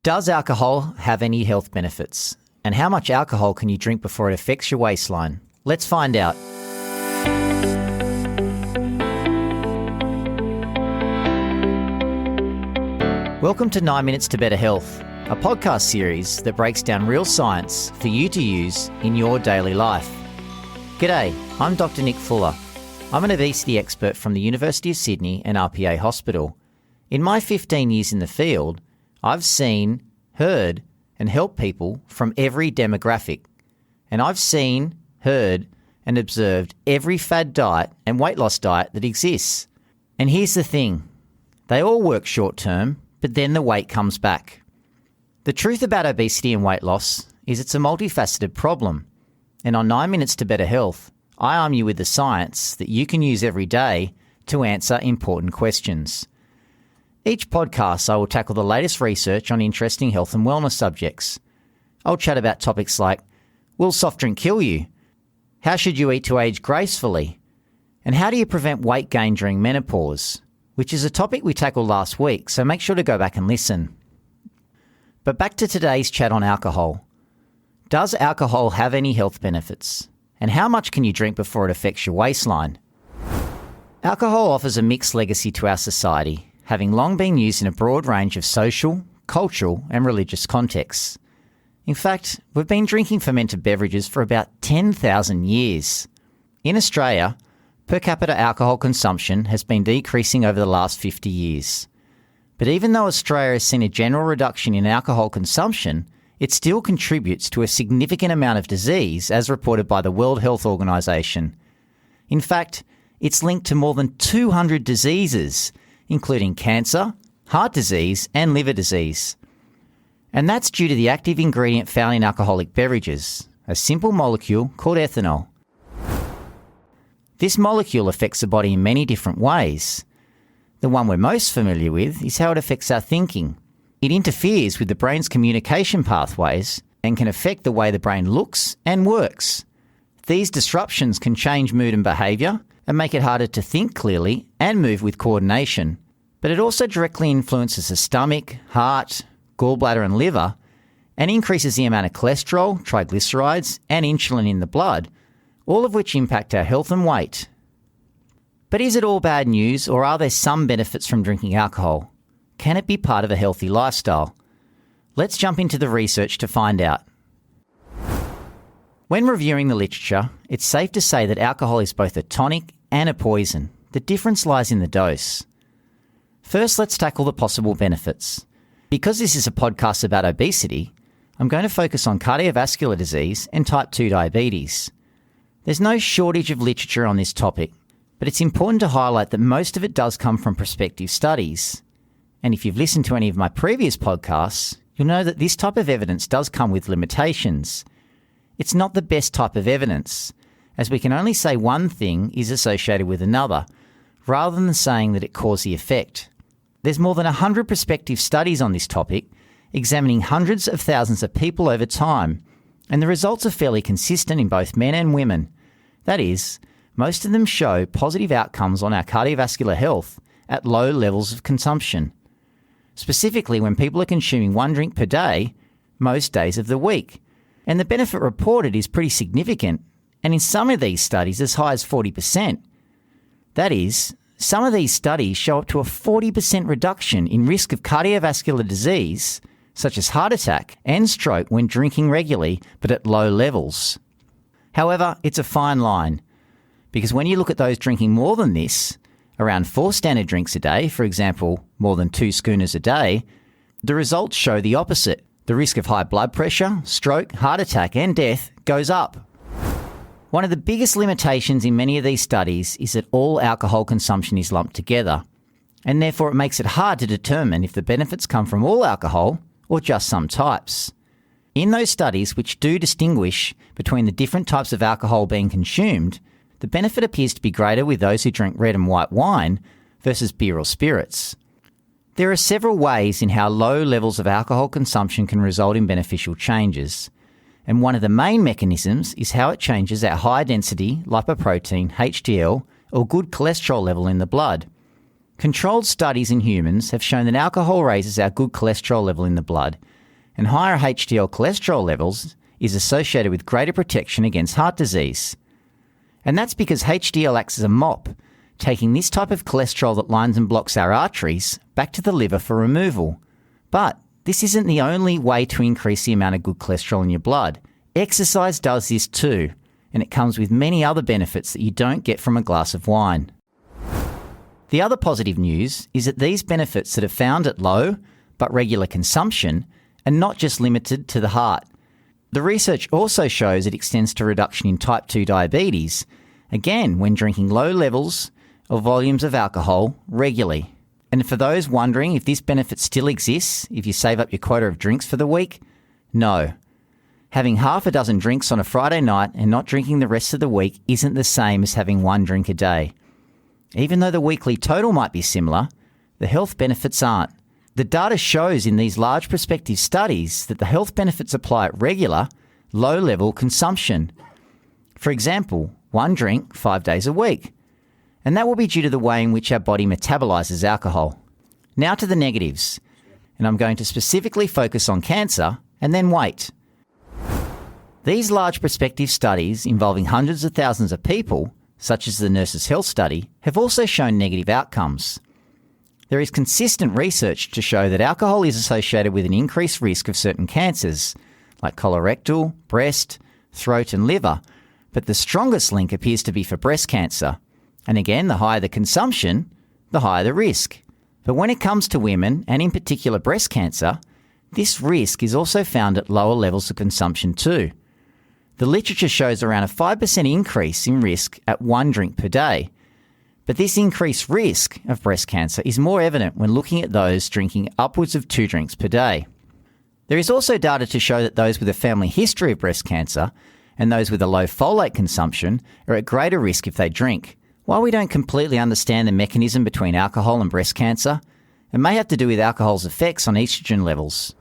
Does alcohol have any health benefits? And how much alcohol can you drink before it affects your waistline? Let's find out. Welcome to 9 Minutes to Better Health, a podcast series that breaks down real science for you to use in your daily life. G'day, I'm Dr. Nick Fuller. I'm an obesity expert from the University of Sydney and RPA Hospital. In my 15 years in the field, I've seen, heard, and helped people from every demographic. And I've seen, heard, and observed every fad diet and weight loss diet that exists. And here's the thing. They all work short term, but then the weight comes back. The truth about obesity and weight loss is it's a multifaceted problem. And on 9 Minutes to Better Health, I arm you with the science that you can use every day to answer important questions. Each podcast, I will tackle the latest research on interesting health and wellness subjects. I'll chat about topics like, will soft drink kill you? How should you eat to age gracefully? And how do you prevent weight gain during menopause? Which is a topic we tackled last week, so make sure to go back and listen. But back to today's chat on alcohol. Does alcohol have any health benefits? And how much can you drink before it affects your waistline? Alcohol offers a mixed legacy to our society, having long been used in a broad range of social, cultural and religious contexts. In fact, we've been drinking fermented beverages for about 10,000 years. In Australia, per capita alcohol consumption has been decreasing over the last 50 years. But even though Australia has seen a general reduction in alcohol consumption, it still contributes to a significant amount of disease as reported by the World Health Organization. In fact, it's linked to more than 200 diseases, including cancer, heart disease and liver disease. And that's due to the active ingredient found in alcoholic beverages, a simple molecule called ethanol. This molecule affects the body in many different ways. The one we're most familiar with is how it affects our thinking. It interferes with the brain's communication pathways and can affect the way the brain looks and works. These disruptions can change mood and behaviour and make it harder to think clearly and move with coordination. But it also directly influences the stomach, heart, gallbladder and liver, and increases the amount of cholesterol, triglycerides and insulin in the blood, all of which impact our health and weight. But is it all bad news, or are there some benefits from drinking alcohol? Can it be part of a healthy lifestyle? Let's jump into the research to find out. When reviewing the literature, it's safe to say that alcohol is both a tonic and a poison. The difference lies in the dose. First, let's tackle the possible benefits. Because this is a podcast about obesity, I'm going to focus on cardiovascular disease and type 2 diabetes. There's no shortage of literature on this topic, but it's important to highlight that most of it does come from prospective studies. And if you've listened to any of my previous podcasts, you'll know that this type of evidence does come with limitations. It's not the best type of evidence, as we can only say one thing is associated with another, rather than saying that it caused the effect. There's more than 100 prospective studies on this topic, examining hundreds of thousands of people over time, and the results are fairly consistent in both men and women. That is, most of them show positive outcomes on our cardiovascular health at low levels of consumption. Specifically when people are consuming 1 drink per day, most days of the week. And the benefit reported is pretty significant, and in some of these studies as high as 40%. That is, some of these studies show up to a 40% reduction in risk of cardiovascular disease, such as heart attack and stroke when drinking regularly but at low levels. However, it's a fine line, because when you look at those drinking more than this, around 4 standard drinks a day, for example, more than 2 schooners a day, the results show the opposite. The risk of high blood pressure, stroke, heart attack and death goes up. One of the biggest limitations in many of these studies is that all alcohol consumption is lumped together, and therefore it makes it hard to determine if the benefits come from all alcohol or just some types. In those studies which do distinguish between the different types of alcohol being consumed, the benefit appears to be greater with those who drink red and white wine versus beer or spirits. There are several ways in how low levels of alcohol consumption can result in beneficial changes, and one of the main mechanisms is how it changes our high-density lipoprotein HDL or good cholesterol level in the blood. Controlled studies in humans have shown that alcohol raises our good cholesterol level in the blood, and higher HDL cholesterol levels is associated with greater protection against heart disease. And that's because HDL acts as a mop, taking this type of cholesterol that lines and blocks our arteries back to the liver for removal. But this isn't the only way to increase the amount of good cholesterol in your blood. Exercise does this too, and it comes with many other benefits that you don't get from a glass of wine. The other positive news is that these benefits that are found at low but regular consumption are not just limited to the heart. The research also shows it extends to reduction in type 2 diabetes, again when drinking low levels or volumes of alcohol regularly. And for those wondering if this benefit still exists if you save up your quota of drinks for the week, no. Having half a dozen drinks on a Friday night and not drinking the rest of the week isn't the same as having one drink a day. Even though the weekly total might be similar, the health benefits aren't. The data shows in these large prospective studies that the health benefits apply at regular, low-level consumption. For example, one drink 5 days a week. And that will be due to the way in which our body metabolizes alcohol. Now to the negatives, and I'm going to specifically focus on cancer and then weight. These large prospective studies involving hundreds of thousands of people, such as the Nurses' Health Study, have also shown negative outcomes. There is consistent research to show that alcohol is associated with an increased risk of certain cancers, like colorectal, breast, throat and liver, but the strongest link appears to be for breast cancer. And again, the higher the consumption, the higher the risk. But when it comes to women, and in particular breast cancer, this risk is also found at lower levels of consumption too. The literature shows around a 5% increase in risk at one drink per day. But this increased risk of breast cancer is more evident when looking at those drinking upwards of 2 drinks per day. There is also data to show that those with a family history of breast cancer and those with a low folate consumption are at greater risk if they drink. While we don't completely understand the mechanism between alcohol and breast cancer, it may have to do with alcohol's effects on estrogen levels.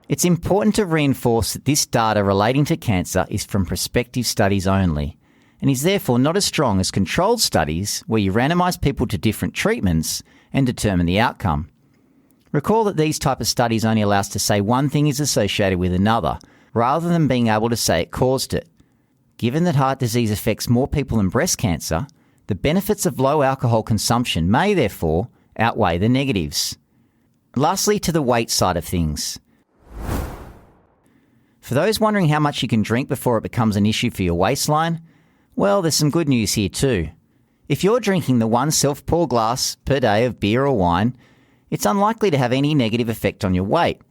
It's important to reinforce that this data relating to cancer is from prospective studies only, and is therefore not as strong as controlled studies where you randomise people to different treatments and determine the outcome. Recall that these type of studies only allow us to say one thing is associated with another, rather than being able to say it caused it. Given that heart disease affects more people than breast cancer, the benefits of low alcohol consumption may therefore outweigh the negatives. Lastly, to the weight side of things. For those wondering how much you can drink before it becomes an issue for your waistline, well, there's some good news here too. If you're drinking the one self-pour glass per day of beer or wine, it's unlikely to have any negative effect on your weight,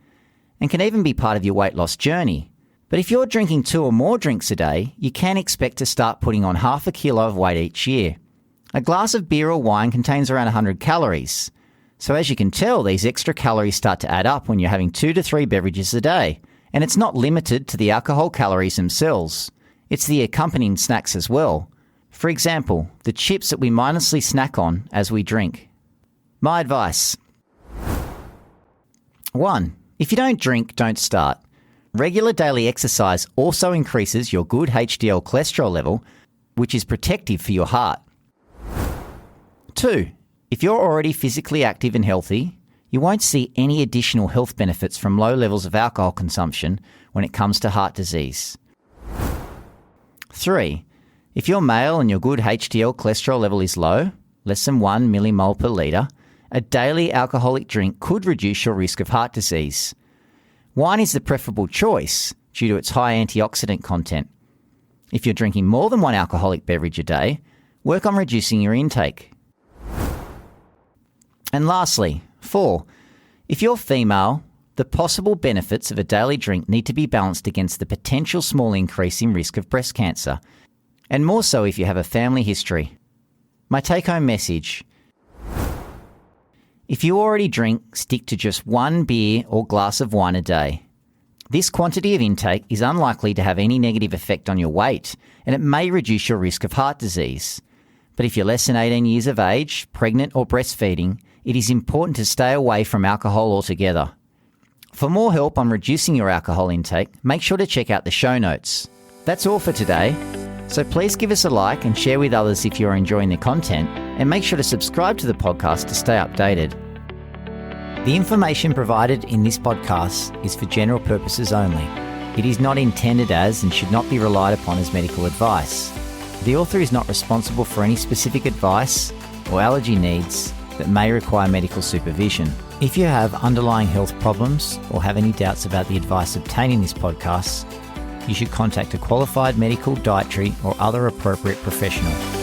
and can even be part of your weight loss journey. But if you're drinking 2 or more drinks a day, you can expect to start putting on half a kilo of weight each year. A glass of beer or wine contains around 100 calories. So as you can tell, these extra calories start to add up when you're having 2 to 3 beverages a day. And it's not limited to the alcohol calories themselves. It's the accompanying snacks as well. For example, the chips that we mindlessly snack on as we drink. My advice. 1. If you don't drink, don't start. Regular daily exercise also increases your good HDL cholesterol level, which is protective for your heart. 2. If you're already physically active and healthy, you won't see any additional health benefits from low levels of alcohol consumption when it comes to heart disease. 3. If you're male and your good HDL cholesterol level is low, less than 1 millimole per litre, a daily alcoholic drink could reduce your risk of heart disease. Wine is the preferable choice due to its high antioxidant content. If you're drinking more than one alcoholic beverage a day, work on reducing your intake. And lastly, 4. If you're female, the possible benefits of a daily drink need to be balanced against the potential small increase in risk of breast cancer, and more so if you have a family history. My take-home message: if you already drink, stick to just 1 beer or glass of wine a day. This quantity of intake is unlikely to have any negative effect on your weight, and it may reduce your risk of heart disease. But if you're less than 18 years of age, pregnant or breastfeeding, it is important to stay away from alcohol altogether. For more help on reducing your alcohol intake, make sure to check out the show notes. That's all for today. So please give us a like and share with others if you're enjoying the content, and make sure to subscribe to the podcast to stay updated. The information provided in this podcast is for general purposes only. It is not intended as and should not be relied upon as medical advice. The author is not responsible for any specific advice or allergy needs that may require medical supervision. If you have underlying health problems or have any doubts about the advice obtained in this podcast, you should contact a qualified medical, dietary or other appropriate professional.